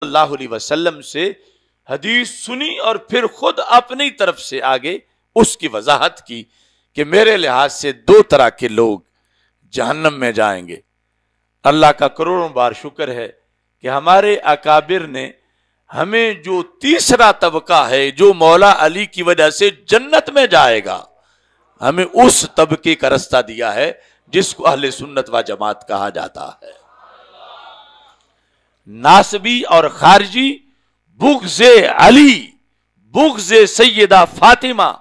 اللہ علیہ وسلم سے حدیث سنی اور پھر خود اپنی طرف سے آگے اس کی وضاحت کی کہ میرے لحاظ سے دو طرح کے لوگ جہنم میں جائیں گے۔ اللہ کا کروڑوں بار شکر ہے کہ ہمارے اکابر نے ہمیں جو تیسرا طبقہ ہے جو مولا علی کی وجہ سے جنت میں جائے گا، ہمیں اس طبقے کا رستہ دیا ہے جس کو اہل سنت و جماعت کہا جاتا ہے۔ ناسبی اور خارجی بغض علی، بغض سیدہ فاطمہ،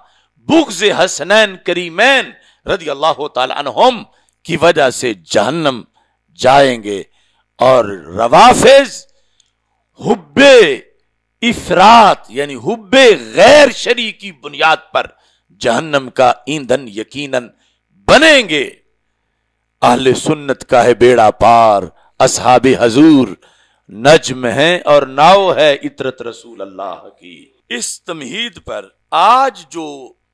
بغض حسنین کریمین رضی اللہ تعالی عنہم کی وجہ سے جہنم جائیں گے، اور روافض حب افراط یعنی حب غیر شرعی کی بنیاد پر جہنم کا ایندھن یقیناً بنیں گے۔ اہل سنت کا ہے بیڑا پار، اصحاب حضور نجم ہیں اور ناؤ ہے عطرت رسول اللہ کی۔ اس تمہید پر آج جو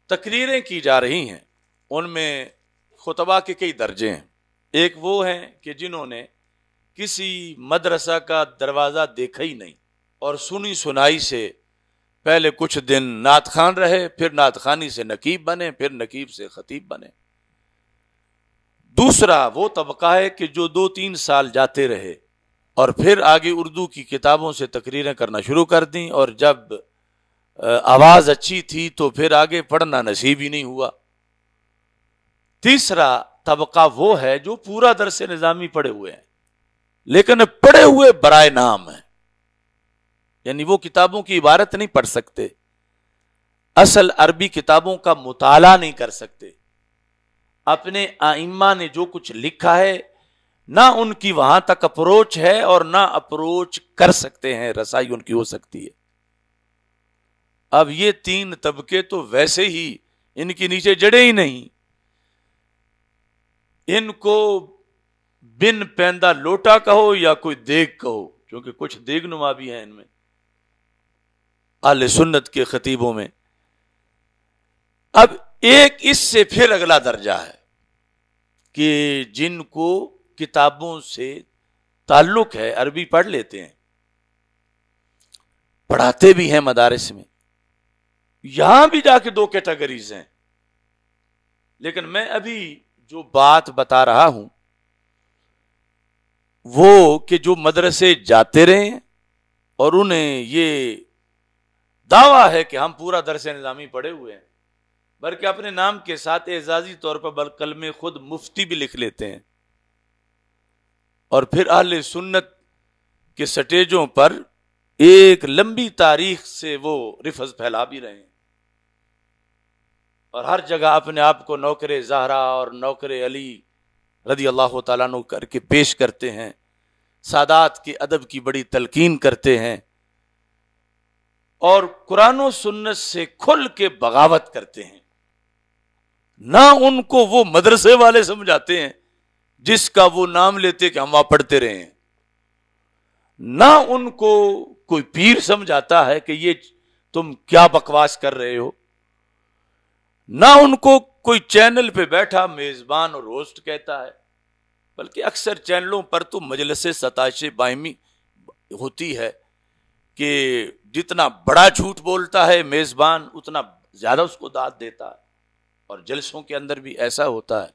تقریریں کی جا رہی ہیں ان میں خطبہ کے کئی درجے ہیں۔ ایک وہ ہیں کہ جنہوں نے کسی مدرسہ کا دروازہ دیکھا ہی نہیں اور سنی سنائی سے پہلے کچھ دن نعت خوان رہے، پھر نعت خوانی سے نقیب بنے، پھر نقیب سے خطیب بنے۔ دوسرا وہ طبقہ ہے کہ جو 2-3 سال جاتے رہے اور پھر آگے اردو کی کتابوں سے تقریریں کرنا شروع کر دیں، اور جب آواز اچھی تھی تو پھر آگے پڑھنا نصیب ہی نہیں ہوا۔ تیسرا طبقہ وہ ہے جو پورا درس نظامی پڑھے ہوئے ہیں لیکن پڑھے ہوئے برائے نام ہیں، یعنی وہ کتابوں کی عبارت نہیں پڑھ سکتے، اصل عربی کتابوں کا مطالعہ نہیں کر سکتے، اپنے ائمہ نے جو کچھ لکھا ہے نہ ان کی وہاں تک اپروچ ہے اور نہ اپروچ کر سکتے ہیں، رسائی ان کی ہو سکتی ہے۔ اب یہ 3 طبقے تو ویسے ہی ان کی نیچے جڑے ہی نہیں، ان کو بن پیندا لوٹا کہو یا کوئی دیگ کہو، کیونکہ کچھ دیگ نما بھی ہیں ان میں، اہل سنت کے خطیبوں میں۔ اب ایک اس سے پھر اگلا درجہ ہے کہ جن کو کتابوں سے تعلق ہے، عربی پڑھ لیتے ہیں، پڑھاتے بھی ہیں مدارس میں، یہاں بھی جا کے 2 کیٹیگریز ہیں۔ لیکن میں ابھی جو بات بتا رہا ہوں وہ کہ جو مدرسے جاتے رہے ہیں اور انہیں یہ دعویٰ ہے کہ ہم پورا درس نظامی پڑھے ہوئے ہیں، بلکہ اپنے نام کے ساتھ اعزازی طور پر بلکلمے خود مفتی بھی لکھ لیتے ہیں، اور پھر اہل سنت کے سٹیجوں پر ایک لمبی تاریخ سے وہ رفض پھیلا بھی رہے ہیں، اور ہر جگہ اپنے آپ کو نوکر زہرا اور نوکر علی رضی اللہ تعالیٰ عنہ کر کے پیش کرتے ہیں، سادات کے ادب کی بڑی تلقین کرتے ہیں، اور قرآن و سنت سے کھل کے بغاوت کرتے ہیں۔ نہ ان کو وہ مدرسے والے سمجھاتے ہیں جس کا وہ نام لیتے کہ ہم وہاں پڑھتے رہے ہیں، نہ ان کو کوئی پیر سمجھاتا ہے کہ یہ تم کیا بکواس کر رہے ہو، نہ ان کو کوئی چینل پہ بیٹھا میزبان اور ہوسٹ کہتا ہے، بلکہ اکثر چینلوں پر تو مجلس ستائش باہمی ہوتی ہے کہ جتنا بڑا جھوٹ بولتا ہے میزبان اتنا زیادہ اس کو داد دیتا ہے، اور جلسوں کے اندر بھی ایسا ہوتا ہے۔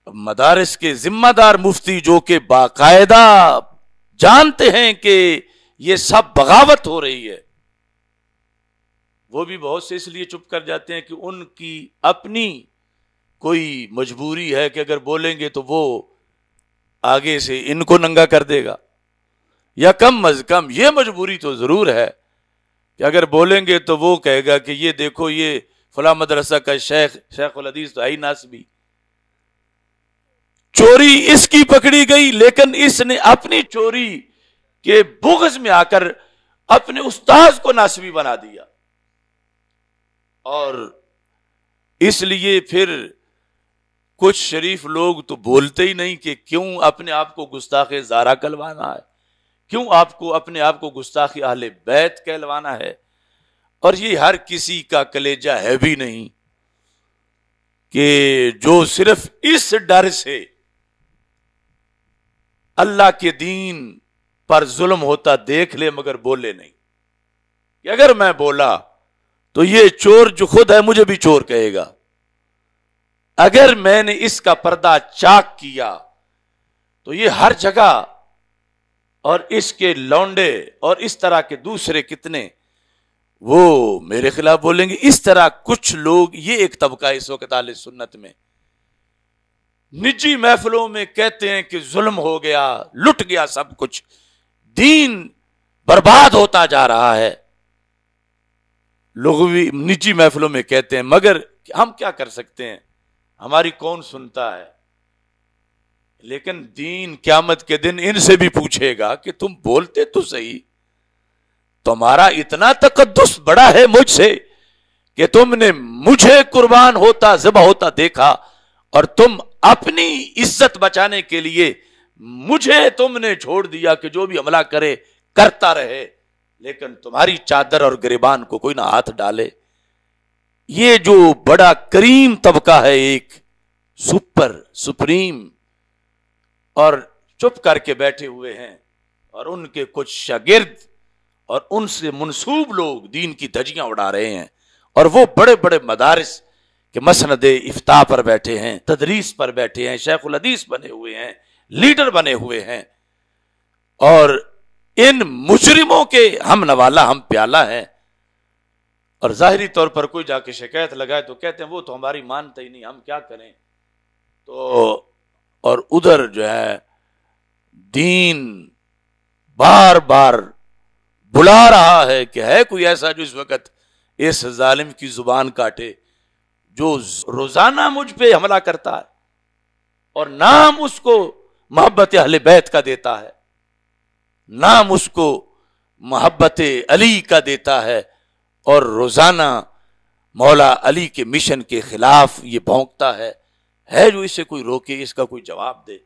مدارس کے ذمہ دار مفتی جو کہ باقاعدہ جانتے ہیں کہ یہ سب بغاوت ہو رہی ہے، وہ بھی بہت سے اس لیے چپ کر جاتے ہیں کہ ان کی اپنی کوئی مجبوری ہے کہ اگر بولیں گے تو وہ آگے سے ان کو ننگا کر دے گا، یا کم از کم یہ مجبوری تو ضرور ہے کہ اگر بولیں گے تو وہ کہے گا کہ یہ دیکھو یہ فلاں مدرسہ کا شیخ الحدیث تو ہے ہی ناسبی، چوری اس کی پکڑی گئی لیکن اس نے اپنی چوری کے بغض میں آ کر اپنے استاذ کو ناسبی بنا دیا، اور اس لیے پھر کچھ شریف لوگ تو بولتے ہی نہیں کہ کیوں اپنے آپ کو گستاخ زہرا کہلوانا ہے، کیوں آپ کو اپنے آپ کو گستاخ اہل بیت کہلوانا ہے، اور یہ ہر کسی کا کلیجہ ہے بھی نہیں کہ جو صرف اس ڈر سے اللہ کے دین پر ظلم ہوتا دیکھ لے مگر بولے نہیں، کہ اگر میں بولا تو یہ چور جو خود ہے مجھے بھی چور کہے گا، اگر میں نے اس کا پردہ چاک کیا تو یہ ہر جگہ، اور اس کے لونڈے اور اس طرح کے دوسرے کتنے وہ میرے خلاف بولیں گے۔ اس طرح کچھ لوگ، یہ ایک طبقہ اس وقت اہل سنت میں نجی محفلوں میں کہتے ہیں کہ ظلم ہو گیا، لٹ گیا سب کچھ، دین برباد ہوتا جا رہا ہے، لوگ بھی نجی محفلوں میں کہتے ہیں، مگر ہم کیا کر سکتے ہیں، ہماری کون سنتا ہے؟ لیکن دین قیامت کے دن ان سے بھی پوچھے گا کہ تم بولتے تو صحیح، تمہارا اتنا تقدس بڑا ہے مجھ سے کہ تم نے مجھے قربان ہوتا ذبح ہوتا دیکھا، اور تم اپنی عزت بچانے کے لیے مجھے تم نے چھوڑ دیا کہ جو بھی حملہ کرے کرتا رہے، لیکن تمہاری چادر اور گریبان کو کوئی نہ ہاتھ ڈالے۔ یہ جو بڑا کریم طبقہ ہے، ایک سپریم، اور چپ کر کے بیٹھے ہوئے ہیں، اور ان کے کچھ شاگرد اور ان سے منسوب لوگ دین کی دھجیاں اڑا رہے ہیں، اور وہ بڑے بڑے مدارس کہ مسند افتاء پر بیٹھے ہیں، تدریس پر بیٹھے ہیں، شیخ الحدیث بنے ہوئے ہیں، لیڈر بنے ہوئے ہیں، اور ان مجرموں کے ہم نوالا ہم پیالہ ہیں، اور ظاہری طور پر کوئی جا کے شکایت لگائے تو کہتے ہیں وہ تو ہماری مانتا ہی نہیں، ہم کیا کریں۔ تو اور ادھر جو ہے دین بار بار بلا رہا ہے کہ ہے کوئی ایسا جو اس وقت اس ظالم کی زبان کاٹے، جو روزانہ مجھ پہ حملہ کرتا ہے اور نام اس کو محبت اہل بیت کا دیتا ہے، نام اس کو محبت علی کا دیتا ہے، اور روزانہ مولا علی کے مشن کے خلاف یہ بھونکتا ہے جو اسے کوئی روکے، اس کا کوئی جواب دے۔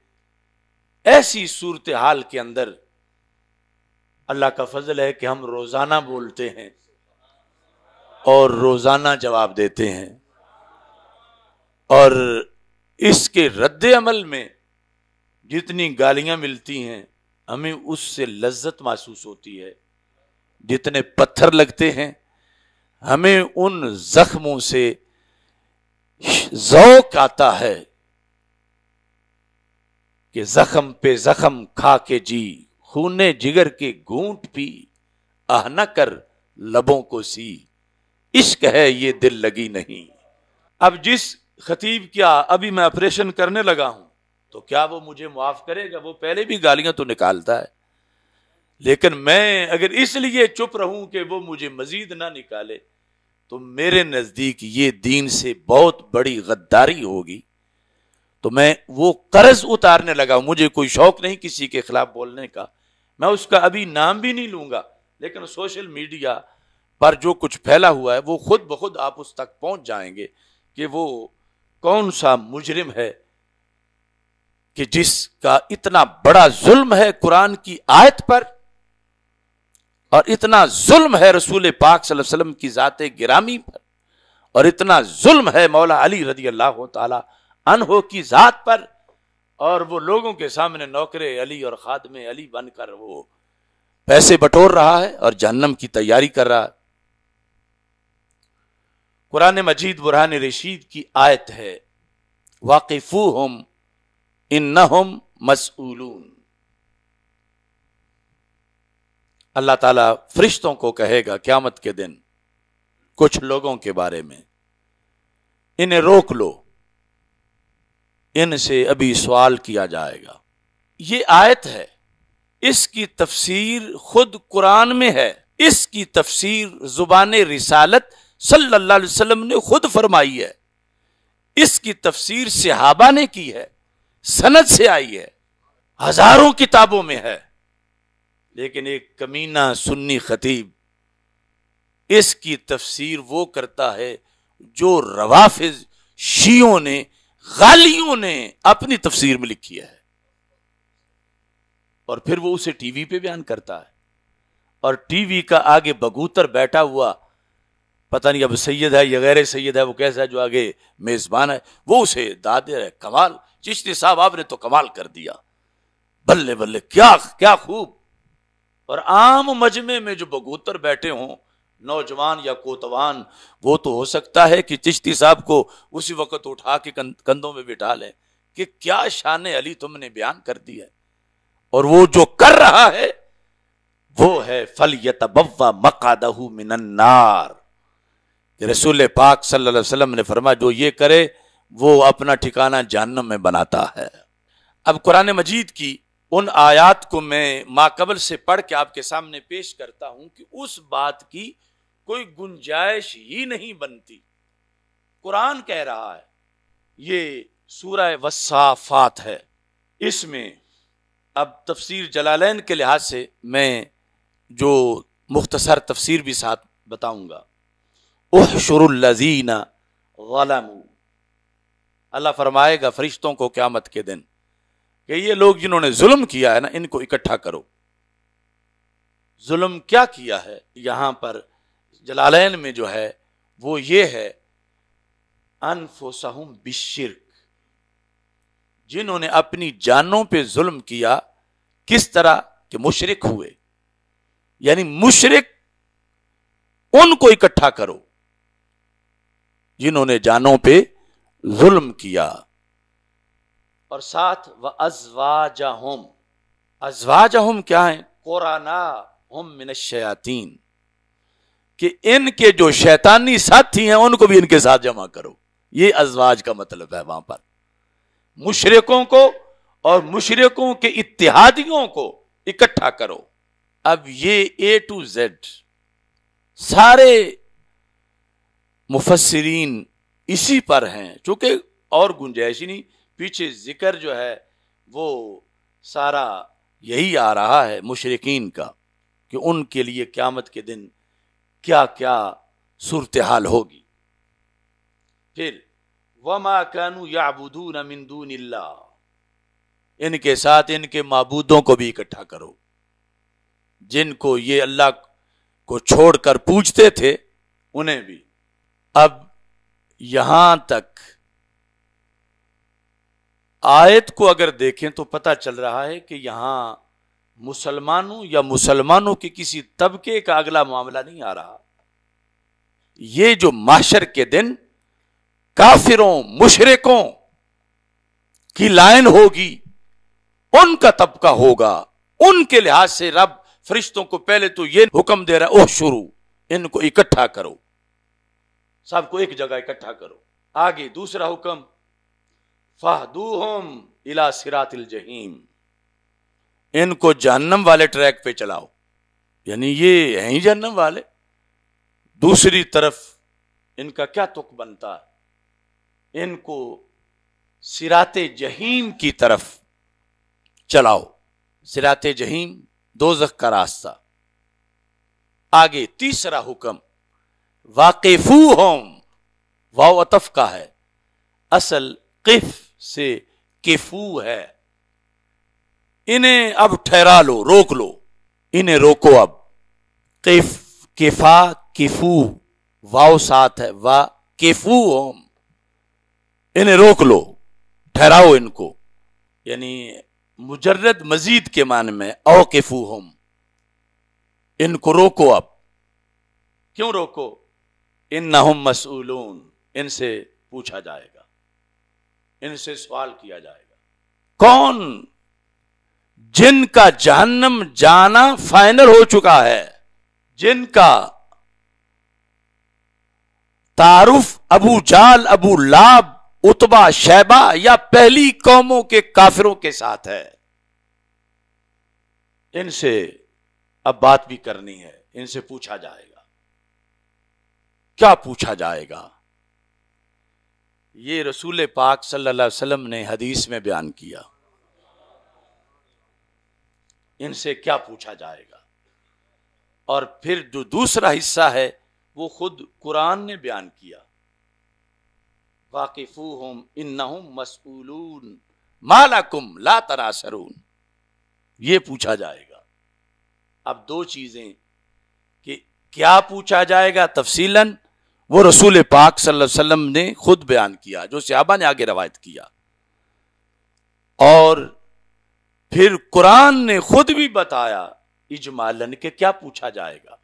ایسی صورتحال کے اندر اللہ کا فضل ہے کہ ہم روزانہ بولتے ہیں اور روزانہ جواب دیتے ہیں، اور اس کے رد عمل میں جتنی گالیاں ملتی ہیں ہمیں اس سے لذت محسوس ہوتی ہے، جتنے پتھر لگتے ہیں ہمیں ان زخموں سے ذوق آتا ہے کہ زخم پہ زخم کھا کے جی، خونے جگر کے گھونٹ پی، آہ نہ کر لبوں کو سی، عشق ہے یہ دل لگی نہیں۔ اب جس خطیب کیا ابھی میں آپریشن کرنے لگا ہوں تو کیا وہ مجھے معاف کرے گا؟ وہ پہلے بھی گالیاں تو نکالتا ہے، لیکن میں اگر اس لیے چپ رہوں کہ وہ مجھے مزید نہ نکالے تو میرے نزدیک یہ دین سے بہت بڑی غداری ہوگی۔ تو میں وہ قرض اتارنے لگا، مجھے کوئی شوق نہیں کسی کے خلاف بولنے کا، میں اس کا ابھی نام بھی نہیں لوں گا، لیکن سوشل میڈیا پر جو کچھ پھیلا ہوا ہے وہ خود بخود آپ اس تک پہنچ جائیں گے کہ وہ کون سا مجرم ہے کہ جس کا اتنا بڑا ظلم ہے قرآن کی آیت پر، اور اتنا ظلم ہے رسول پاک صلی اللہ علیہ وسلم کی ذات گرامی پر، اور اتنا ظلم ہے مولا علی رضی اللہ تعالی عنہ کی ذات پر، اور وہ لوگوں کے سامنے نوکر علی اور خادم علی بن کر وہ پیسے بٹور رہا ہے اور جہنم کی تیاری کر رہا ہے۔ قرآن مجید برہان رشید کی آیت ہے واقفوہم انہم مسئولون۔ اللہ تعالیٰ فرشتوں کو کہے گا قیامت کے دن کچھ لوگوں کے بارے میں، انہیں روک لو، ان سے ابھی سوال کیا جائے گا۔ یہ آیت ہے، اس کی تفسیر خود قرآن میں ہے، اس کی تفسیر زبان رسالت صلی اللہ علیہ وسلم نے خود فرمائی ہے، اس کی تفسیر صحابہ نے کی ہے، سند سے آئی ہے، ہزاروں کتابوں میں ہے، لیکن ایک کمینہ سنی خطیب اس کی تفسیر وہ کرتا ہے جو روافض شیعوں نے غالیوں نے اپنی تفسیر میں لکھی ہے، اور پھر وہ اسے ٹی وی پہ بیان کرتا ہے، اور ٹی وی کا آگے بگوتر بیٹھا ہوا پتہ نہیں اب سید ہے یا غیر سید ہے، وہ کیسا ہے جو آگے میزبان ہے، وہ اسے داد ہے، کمال چشتی صاحب آپ نے تو کمال کر دیا، بلے بلے کیا خوب، اور عام مجمع میں جو بگوتر بیٹھے ہوں نوجوان یا کوتوان، وہ تو ہو سکتا ہے کہ چشتی صاحب کو اسی وقت اٹھا کے کندھوں میں بٹھا لیں کہ کیا شان علی تم نے بیان کر دی ہے، اور وہ جو کر رہا ہے وہ ہے فَلْيَتَبَوَّأْ مَقْعَدَهُ مِنَ النَّارِ، کہ رسول پاک صلی اللہ علیہ وسلم نے فرمایا جو یہ کرے وہ اپنا ٹھکانہ جہنم میں بناتا ہے۔ اب قرآن مجید کی ان آیات کو میں ماقبل سے پڑھ کے آپ کے سامنے پیش کرتا ہوں کہ اس بات کی کوئی گنجائش ہی نہیں بنتی۔ قرآن کہہ رہا ہے، یہ سورہ والصافات ہے، اس میں اب تفسیر جلالین کے لحاظ سے میں جو مختصر تفسیر بھی ساتھ بتاؤں گا۔ احشر الذین ظلموا، اللہ فرمائے گا فرشتوں کو قیامت کے دن کہ یہ لوگ جنہوں نے ظلم کیا ہے نا، ان کو اکٹھا کرو۔ ظلم کیا کیا ہے یہاں پر جلالین میں جو ہے وہ یہ ہے انفسہم بالشرک، جنہوں نے اپنی جانوں پہ ظلم کیا، کس طرح کہ مشرک ہوئے، یعنی مشرک ان کو اکٹھا کرو جنہوں نے جانوں پہ ظلم کیا۔ اور ساتھ وَأَزْوَاجَهُمْ، ازواجہم کیا ہیں؟ قُرَنَاهُمْ مِنَ الشَّيَاطِينِ، کہ ان کے جو شیطانی ساتھی ہیں ان کو بھی ان کے ساتھ جمع کرو۔ یہ ازواج کا مطلب ہے وہاں پر، مشرکوں کو اور مشرکوں کے اتحادیوں کو اکٹھا کرو۔ اب یہ A to Z سارے مفسرین اسی پر ہیں، چونکہ اور گنجائش ہی نہیں، پیچھے ذکر جو ہے وہ سارا یہی آ رہا ہے مشرکین کا، کہ ان کے لیے قیامت کے دن کیا کیا صورتحال ہوگی۔ پھر وَمَا كَانُوا يَعْبُدُونَ مِن دُونِ اللَّهِ، ان کے ساتھ ان کے معبودوں کو بھی اکٹھا کرو، جن کو یہ اللہ کو چھوڑ کر پوجتے تھے انہیں بھی۔ اب یہاں تک آیت کو اگر دیکھیں تو پتہ چل رہا ہے کہ یہاں مسلمانوں یا مسلمانوں کے کسی طبقے کا اگلا معاملہ نہیں آ رہا۔ یہ جو محشر کے دن کافروں مشرکوں کی لائن ہوگی، ان کا طبقہ ہوگا، ان کے لحاظ سے رب فرشتوں کو پہلے تو یہ حکم دے رہا ہے احشروا، ان کو اکٹھا کرو، سب کو ایک جگہ اکٹھا کرو۔ آگے دوسرا حکم فَاهْدُوهُمْ إِلَى صِرَاطِ الْجَحِيمِ، ان کو جہنم والے ٹریک پہ چلاؤ، یعنی یہ ہیں ہی جہنم والے، دوسری طرف ان کا کیا تک بنتا ہے، ان کو صراط جہیم کی طرف چلاؤ۔ صراط جہیم دوزخ کا راستہ۔ آگے تیسرا حکم واقفوہم، واو عطف کا ہے، اصل قف سے کفو ہے، انہیں اب ٹھہرا لو، روک لو، انہیں روکو اب۔ قف، کفا، کفو، واو ساتھ ہے، واقفوہم، انہیں روک لو، ٹھہراؤ ان کو، یعنی مجرد مزید کے معنی میں اوقفوہم، ان کو روکو اب۔ کیوں روکو؟ انہم مسئولون، ان سے پوچھا جائے گا، ان سے سوال کیا جائے گا۔ کون؟ جن کا جہنم جانا فائنل ہو چکا ہے، جن کا تعارف ابو جال، ابو لاب، عتبہ، شیبہ یا پہلی قوموں کے کافروں کے ساتھ ہے، ان سے اب بات بھی کرنی ہے، ان سے پوچھا جائے گا۔ کیا پوچھا جائے گا؟ یہ رسول پاک صلی اللہ علیہ وسلم نے حدیث میں بیان کیا، ان سے کیا پوچھا جائے گا۔ اور پھر جو دوسرا حصہ ہے وہ خود قرآن نے بیان کیا، واقفوہم انہم مسئولون ما لکم لا تناصرون، یہ پوچھا جائے گا۔ اب دو چیزیں کہ کیا پوچھا جائے گا تفصیلاً، وہ رسول پاک صلی اللہ علیہ وسلم نے خود بیان کیا، جو صحابہ نے آگے روایت کیا، اور پھر قرآن نے خود بھی بتایا اجمالن کہ کیا پوچھا جائے گا؟